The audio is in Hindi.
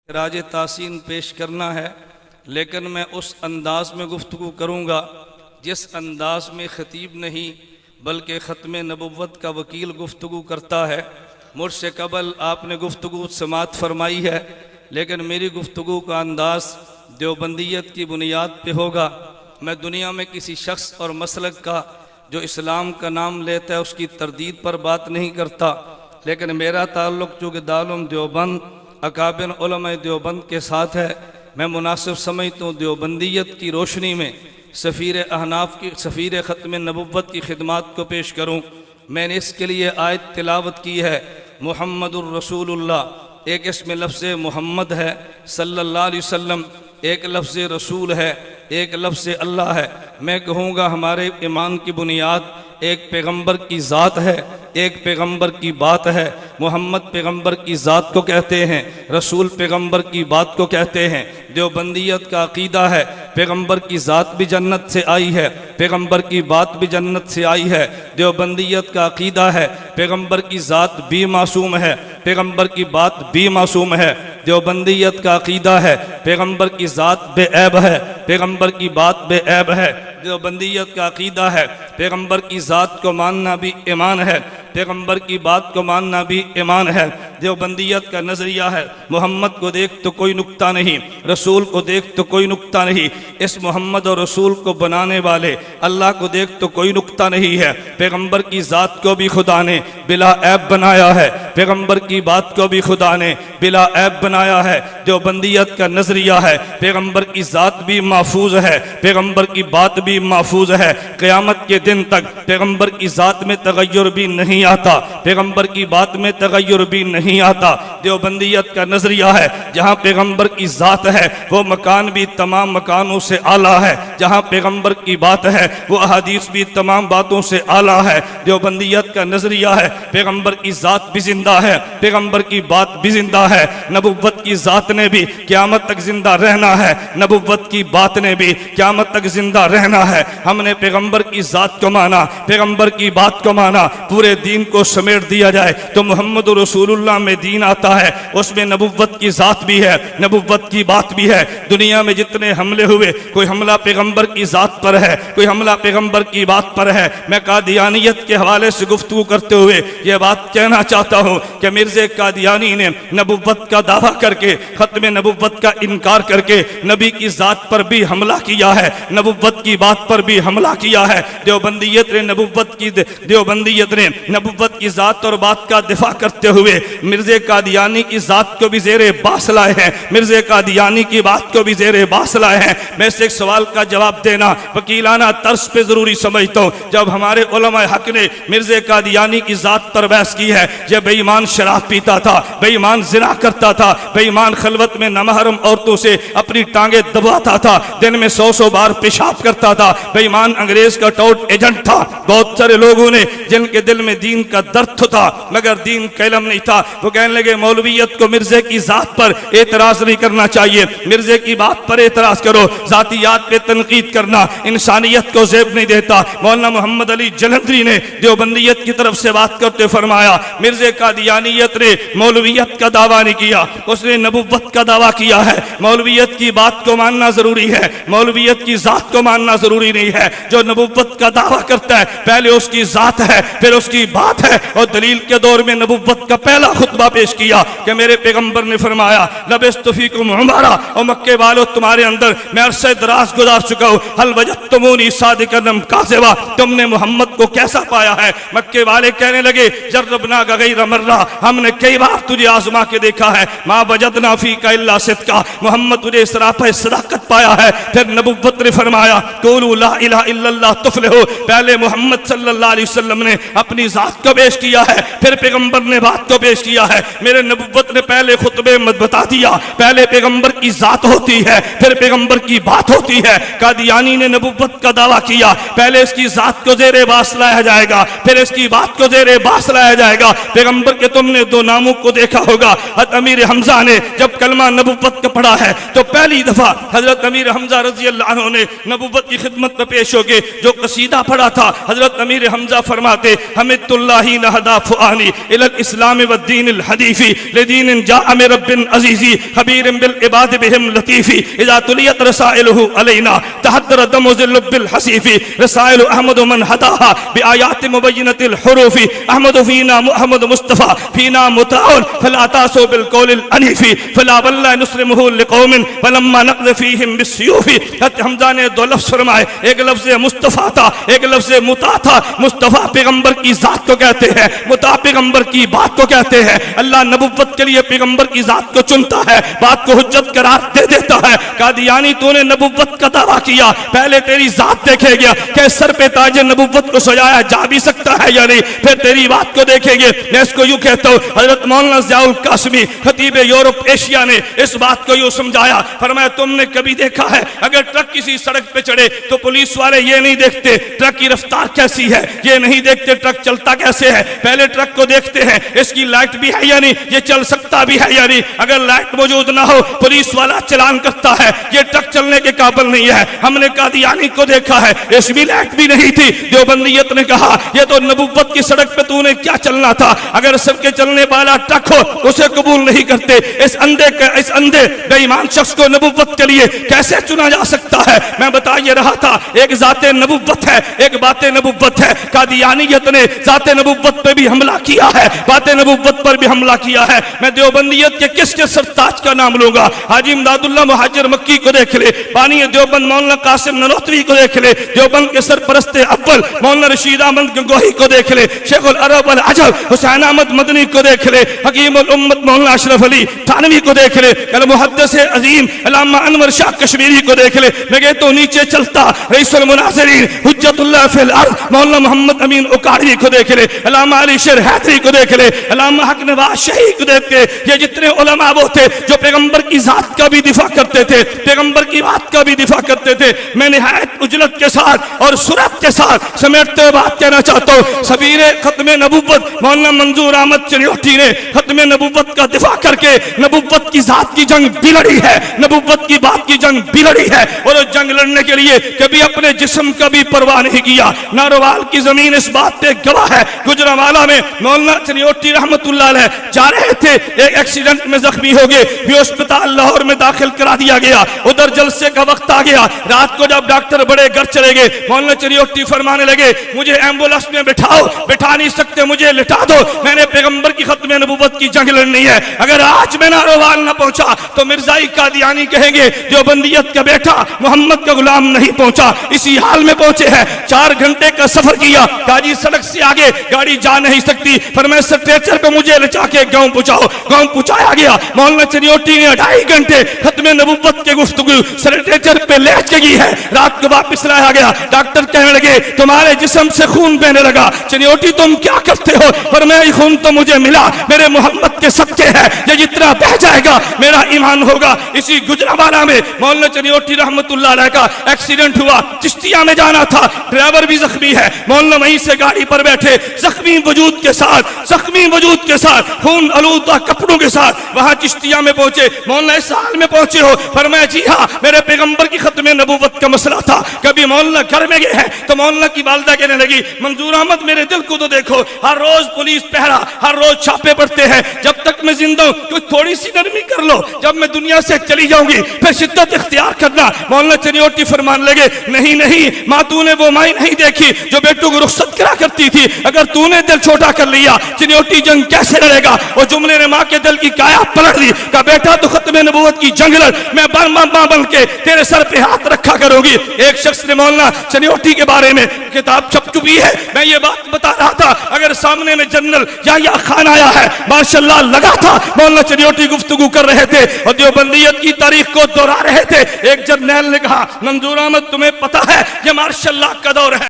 राज तासीन पेश करना है, लेकिन मैं उस अंदाज में गुफ्तगू करूँगा जिस अंदाज में ख़तीब नहीं बल्कि ख़त्म नबुव्वत का वकील गुफ्तगू करता है। मुझसे कबल आपने गुफ्तगू समात फरमाई है, लेकिन मेरी गुफ्तगू का अंदाज देवबंदियत की बुनियाद पे होगा। मैं दुनिया में किसी शख्स और मसलक का जो इस्लाम का नाम लेता है उसकी तरदीद पर बात नहीं करता, लेकिन मेरा ताल्लुक़ चूँकि दारुल देवबंद अकाबिर उलमा देवबंद के साथ है, मैं मुनासिब समझता हूँ देवबंदियत की रोशनी में सफ़ीर अहनाफ की सफ़ीर ख़त्म नबुव्वत की खिदमात को पेश करूँ। मैंने इसके लिए आयत तिलावत की है, मुहम्मदुर रसूलुल्लाह। एक इसमें लफ्ज़ मोहम्मद है सल्लल्लाहु अलैहि वसल्लम, एक लफ्ज़ रसूल है, एक लफ्ज़ अल्लाह है। मैं कहूँगा हमारे ईमान की बुनियाद एक पैगंबर की ज़ात है, एक पैगंबर की बात है। मोहम्मद पैगंबर की ज़ात को कहते हैं, रसूल पैगंबर की बात को कहते हैं। देवबंदियत का अकीदा है पैगंबर की ज़ात भी जन्नत से आई है, पैगंबर की बात भी जन्नत से आई है। देवबंदियत का अकीदा है पैगंबर की ज़ात भी मासूम है, पैगंबर की बात भी मासूम है। देवबंदियत का अकीदा है पैगंबर की ज़ात बेऐब है, पैगंबर की बात बेऐब है। देवबंदियत का अकीदा है पैगंबर की ज़ात को मानना भी ईमान है, पैगंबर की बात को मानना भी ईमान है। देवबंदियत का नज़रिया है मोहम्मद को देख तो कोई नुक्ता नहीं, रसूल को देख तो कोई नुक्ता नहीं। इस मोहम्मद और रसूल को बनाने वाले अल्लाह को देख तो कोई नुक्ता नहीं है। पैगंबर की ज़ात को भी खुदा ने बिला ऐब बनाया है, पैगंबर की बात को भी खुदा ने बिला ऐब बनाया है। देवबंदियत का नज़रिया है पैगंबर की ज़ात भी महफूज है, पैगंबर की बात भी महफूज है। क़यामत के दिन तक पैगंबर की ज़ात में तगय्युर भी नहीं आता, पैगंबर की बात में तगय्युर भी नहीं आता। देवबंदियत का नज़रिया है जहाँ पैगंबर की ज़ात है वो मकान भी तमाम मकानों से आला है, जहाँ पैगंबर की बात है वो अहादीस भी तमाम बातों से आला है। देवबंदियत का नज़रिया है पैगंबर की ज़ात भी जिंदा है, पैगंबर की बात भी जिंदा है। नबुव्वत की ज़ात ने भी क़यामत तक जिंदा रहना है, नबुव्वत की बात ने भी क़यामत तक जिंदा रहना है। हमने पैगंबर की ज़ात को माना, पैगंबर की बात को माना। पूरे दीन को समेट दिया जाए तो मोहम्मद रसूलुल्लाह में दीन आता है, उसमें नबुव्वत की ज़ात भी है, नबुव्वत की बात भी है। दुनिया में जितने हमले हुए कोई हमला पैगंबर की ज़ात पर है, कोई हमला पैगंबर की बात पर है। मैं कादियानियत के हवाले से गुफ्तगू करते हुए ये बात कहना चाहता हूँ कि मिर्ज़ा कादियानी ने नबुव्वत का दावा करके ख़त्म नबुव्वत का इनकार करके नबी की ज़ात पर भी हमला किया है, नबुव्वत की बात पर भी हमला किया है। देवबंदियत ने नबुव्वत की ज़ात और बात का दिफा करते हुए मिर्ज़ा कादियानी की ज़ात को भी ज़ेरे बास लाए हैं, मिर्ज़ा कादियानी की बात को भी ज़ेरे बास लाए हैं। मैं इस एक सवाल का जवाब देना वकीलाना तर्ज पे ज़रूरी समझता हूँ। जब हमारे उलमाए हक ने मिर्ज़ा कादियानी की ज़ात पर बहस की है, जब बेईमान शराब पीता था, बेईमान ज़िना करता था, बेईमान खलवत में नामहरम औरतों से अपनी टांगे दबाता था, दिन में 100 बार पेशाब करता था, बेईमान अंग्रेज का टॉट एजेंट था। बहुत सारे लोगों ने जिनके दिल में दीन का दर्द था मगर दीन का इल्म नहीं था, वो कहने लगे मौलवियत को मिर्ज़े की ज़ात पर एतराज़ नहीं करना चाहिए, मिर्ज़े की बात पर एतराज़ करो। ज़ातियात पे तनकीद करना इंसानियत को ज़ेब नहीं देता। मौलाना मोहम्मद अली जलंधरी ने देवबंदियत की तरफ से बात करते फरमाया मिर्ज़ा कादियानियत ने मौलवियत का दावा नहीं किया, उसने नबुव्वत का दावा किया है। मौलवियत की बात को मानना ज़रूरी है, मौलवियत की ज़ात को मानना ज़रूरी नहीं है। जो नबुव्वत का दावा करता है पहले उसकी ज़ात है फिर उसकी बात है। और दलील के दौर में नबुव्वत का पहला खुतबा पेश किया कि मेरे पैगंबर ने फरमाया लबिस्तु फीकुम उमरा, और मक्के वालों तुम्हारे अंदर मैं अरसे दराज गुजार चुका हूँ। हल वजदतुमूनी सादिकन काज़िबा, तुमने मोहम्मद को कैसा पाया है? मक्के वाले कहने लगे जर्रबना गैर मर्रा, हमने कई बार तुझे आजमा के देखा है। मा वजदना फीका इल्ला सिद्का, मोहम्मद तुझे सरापा सदाकत पाया है। फिर नबुव्वत ने फरमाया कुलू ला इलाहा इल्लल्लाह तुफलिहू, पहले मोहम्मद सल्लल्लाहु अलैहि वसल्लम ने अपनी ज़ात को पेश किया है, फिर पैगंबर ने बात को पेश किया है। मेरे नबुव्वत ने पहले खुतबे में बता दिया पहले पैगंबर की ज़ात होती है फिर पैगंबर की बात होती है। कादियानी ने नबुव्वत का दावा किया पहले इसकी ज़ात को ज़ेरे बास लाया जाएगा फिर इसकी बात को ज़ेरे बास लाया जाएगा। पैगंबर के तुमने दो नामों को देखा होगा। हज़रत अमीर हमजा ने जब कलमा नबुव्वत का पढ़ा है तो पहली दफा हज़रत अमीर हमजा रज़ी अल्लाह अन्हु ने नबुव्वत की खिदमत में पेश होकर जो कसीदा पढ़ा था, हज़रत अमीर अमीर हमजा फरमाते हमिदुल्लाही नहदा फुआनी इलल इस्लाम व दीनिल हदीफी लिदीन जाअ मिन रब्बिन अजीजी खबीरन बिल इबाद बिहिम लतीफी इज़ा तुलियत रसाइलुहु अलैना तहद्दर दम ज़िल बिल हसीफी रसाइल अहमद मन हदाहा बिआयात मुबय्यनतिल हुरूफी अहमद फीना मुहम्मद मुस्तफा फीना मुताउन फला तासु बिल कौलिल अनीफी फला वल्ला नुस्रिमुहु लिकौमिन फलम्मा नक़ज़ फीहिम बिस्सयूफी। हमजा ने दो लफ्ज़ फरमाए, एक लफ्ज़ मुस्तफ़ा था, एक लफ्ज़ मुता था। मुस्तफ़ा पैगंबर की जात को कहते हैं, मुता पैगंबर की बात को कहते हैं। अल्लाह नबुव्वत के लिए पैगंबर की जात को चुनता है, बात को हुज्जत करार दे देता है। कादियानी तूने नबुव्वत का दावा किया, पहले तेरी जात देखेगा कि सर पे ताज नबुव्वत को सजाया जा भी सकता है या नहीं, फिर तेरी बात को देखेंगे। मैं इसको यूं कहता हूँ, हजरत मौलाना ज़ियाउल कासिमी खतीब यूरोप एशिया ने इस बात को यूं समझाया, फरमाया तुमने कभी देखा है अगर ट्रक किसी सड़क पे चढ़े तो पुलिस वाले ये नहीं देखते ट्रक की रफ्तार कैसी है, ये नहीं देखते ट्रक चलता कैसे है, पहले ट्रक को देखते हैं इसकी लाइट भी है या नहीं, ये चल सकता भी है या नहीं। अगर लाइट मौजूद ना हो पुलिस वाला चलान करता है, ये ट्रक चलने के काबिल नहीं है। हमने कादियानी को देखा है, इसमें लाइट भी नहीं थी। देवबंदियत ने कहा ये तो नबुव्वत की सड़क पे तूने क्या चलना था, अगर सबके चलने वाला ट्रक हो उसे कबूल नहीं करते। इस अंधे बेईमान शख्स को नबुव्वत के लिए कैसे चुना जा सकता है। मैं बता ये रहा था, एक जाते नबुव्वत है, एक बाते नबुव्वत है। कादियानियत ने जाते नबुव्वत पे भी हमला किया है, बाते नबुव्वत पर भी हमला किया है। मैं देवबंदियत के किसके सरताज का नाम लूंगा, हाजी इमदादुल्लाह मुहाजिर मक्की को देख ले, बानी देवबंद मौलाना कासिम ननोतवी को देख ले, देवबंद के सरपरस्ते अव्वल मौलाना रशीद अहमद गंगोही को देख ले, शेखुल अरब अल अजब हुसैन अहमद मदनी को देख ले, हकीमुल उम्मत मौलाना अशरफ अली थानवी को देख ले, अल मुहद्दिस अजीम अल्लामा अनवर शाह कश्मीरी को देख ले। मैं तो नीचे चलता रईसुल मुनाज़िरीन हुज्जतुल्लाह फिल अर्ज़ मौलाना मोहम्मद अमीन उकाड़वी को देख ले, अल्लामा अली शेर हैदरी को देख ले, अल्लामा हक नवाज शहीद को देख के, ये जितने उलमा वो थे जो पैगंबर की जात का भी दिफा करते थे, पैगंबर की बात का भी दिफा करते थे। मैं निहायत उजलत के साथ और सुरत के साथ समेटते हुए बात कहना चाहता हूँ, सबीरे खत्मे नबुव्वत मौलाना मंजूर अहमद चनियोटी ने खत्मे नबुव्वत का दिफा करके नबुव्वत की जात की जंग भी लड़ी है, नबुव्वत की बात की जंग भी लड़ी है। और जंग लड़ने के लिए कभी अपने जिस्म का भी परवाह नहीं किया। नारोवाल की जमीन इस बात पे गवाह है। गुजरांवाला में मौलाना चनियोटी रहमतुल्लाह अलैह जा रहे थे, एक एक्सीडेंट में जख्मी हो गए, भी अस्पताल लाहौर में दाखिल करा दिया गया। उधर जलसे का वक्त आ गया, रात को जब डॉक्टर बड़े घर चले गए, मौलाना चनियोटी फरमाने लगे मुझे एम्बुलेंस में बिठाओ, बिठा नहीं सकते मुझे लिटा दो, मैंने पैगंबर की खत्म नबुव्वत की जंग लड़नी है। अगर आज मैं नारोवाल न पहुंचा तो मिर्जाई कादियानी कहेंगे देवबंदियत का बेटा मोहम्मद का गुलाम नहीं पहुंचा। इसी हाल में पहुंचे हैं, 4 घंटे का सफर किया, काजी सड़क से आगे गाड़ी जा नहीं सकती, पर मैं स्ट्रेचर पे मुझे ले जाके गांव पहुंचाओ, गांव पहुंचाया गया। मौलाना चनियोटी ने 2.5 घंटे खत्म नबुव्वत के गुफ्तगू स्ट्रेचर पे ले गई है, रात को वापस लाया गया। डॉक्टर कहने लगे तुम्हारे जिस्म से खून बहने लगा, चनियोटी तुम क्या करते हो, पर मैं खून तो मुझे मिला, मेरे मोहम्मद के सदके है, ये जितना बह जाएगा मेरा ईमान होगा। इसी गुजरांवाला में मौलाना चनियोटी रहमतुल्लाह अलैह का एक्सीडेंट हुआ, चिश्तिया में जाना था, ड्राइवर भी जख्मी है, मौलाना वहीं से गाड़ी पर बैठे जख्मी वजूद के साथ खून आलूदा कपड़ों के साथ वहां चिश्तिया में पहुंचे। मौलाना इस हाल में पहुंचे हो, फरमाया जी हाँ मेरे पैगंबर की खत्म नबुव्वत का मसला था। कभी मौलाना घर में गए हैं तो मौलाना की वालिदा कहने लगी मंजूर अहमद मेरे दिल को तो देखो, हर रोज पुलिस पहरा, हर रोज छापे पड़ते हैं, जब तक मैं जिंदा हूं कोई थोड़ी सी नरमी कर लो, जब मैं दुनिया से चली जाऊंगी फिर शिद्दत इख्तियार करना। मौलाना चनियोटी फरमान लगे नहीं माँ तूने वो माई नहीं देखी जो बेटों को रुखसत करा करती थी, अगर तूने दिल छोटा कर लिया चनियोटी जंग कैसे लड़ेगा। और जुमले ने माँ के दिल की काया पलट दी, का बेटा तो खत्म नबुव्वत की जंग लड़, मैं माँ बन के तेरे सर पे हाथ रखा करूंगी। एक शख्स ने मौलाना चनियोटी के बारे में किताब छप चुकी है, मैं ये बात बता रहा था, अगर सामने में जनरल या खान आया है माशाल्लाह लगा था मौलाना चनियोटी गुफ्तगू कर रहे थे और देवबंदियत की तारीख को दोहरा रहे थे। एक जर्नैल ने कहा मंजूर अहमद तुम्हें पता है ये मार्शल लॉ का दौर है।